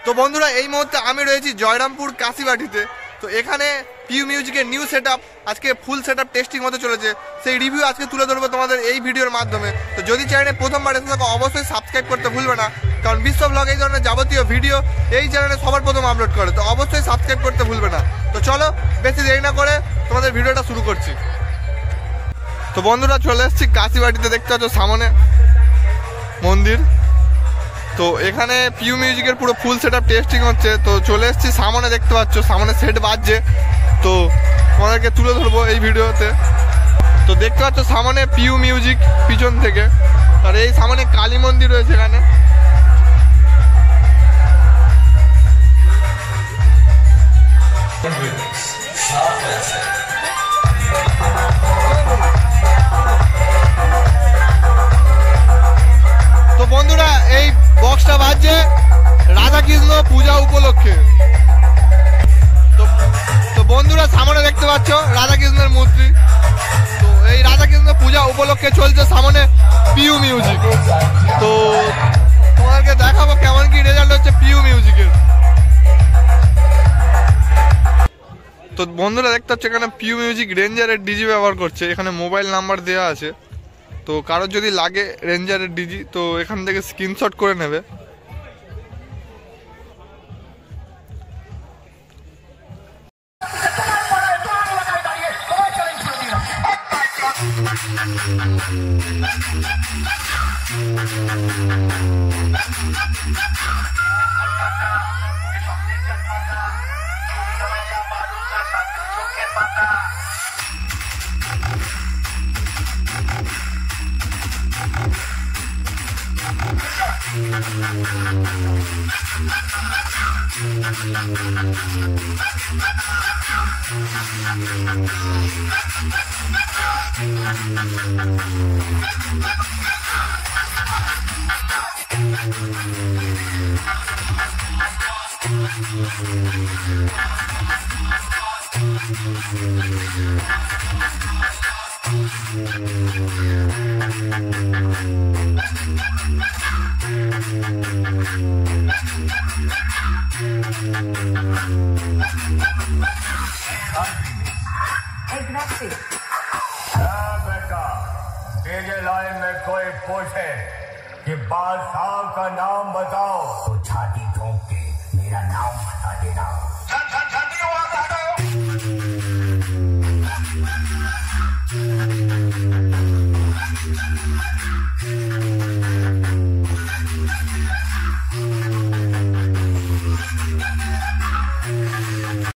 তো বন্ধুরা এই মুহূর্তে আমি রয়েছি জয়রামপুর কাশিবাটিতে। তো এখানে পিউ মিউজিকের নিউ সেটআপ আজকে ফুল সেটআপ টেস্টিং হতে চলেছে, সেই রিভিউ আজকে তুলে ধরবো তোমাদের এই ভিডিওর মাধ্যমে। তো যদি চ্যানেলে প্রথমবার এসে থাকো অবশ্যই সাবস্ক্রাইব করতে ভুলবে না, কারণ বিশ্ব ব্লগ এই ধরনের যাবতীয় ভিডিও এই চ্যানেলে সবার প্রথম আপলোড করে, তো অবশ্যই সাবস্ক্রাইব করতে ভুলবে না। তো চলো বেশি দেরি না করে তোমাদের ভিডিওটা শুরু করছি। তো বন্ধুরা চলে এসেছি কাশিবাটিতে, দেখতে পাচ্ছ সামনে মন্দির। তো এখানে পিউ মিউজিকের পুরো ফুল সেটআপ টেস্টিং হচ্ছে। তো চলে এসেছি সামনে, দেখতে পাচ্ছ সামনে সেট বাজছে, তো তোমাদেরকে তুলে ধরবো এই ভিডিওতে। তো দেখতে পাচ্ছ সামনে পিউ মিউজিক পিছন থেকে, আর এই সামনে কালী মন্দির রয়েছে এখানে। তো বন্ধুরা এই বক্সটা বাজছে রাধাকৃষ্ণ পূজা উপলক্ষে। তো বন্ধুরা সামনে দেখতে পাচ্ছ রাধাকৃষ্ণের মূর্তি। তো এই রাধাকৃষ্ণ পূজা উপলক্ষে চলছে সামনে পিউ মিউজিক। তো তোমাদেরকে দেখাবো কেমন কি রেজাল্ট হচ্ছে পিউ মিউজিকের। তো বন্ধুরা দেখতে পাচ্ছ এখানে পিউ মিউজিক রেঞ্জারের ডিজি ব্যবহার করছে, এখানে মোবাইল নাম্বার দেওয়া আছে। তো কারোর যদি লাগে রেঞ্জারের ডিজি তো এখান থেকে স্ক্রিনশট করে নেবে। लाइन में कोई पूछे कि बादशाह का नाम बताओ तो छाती ठोक के मेरा नाम बता देना।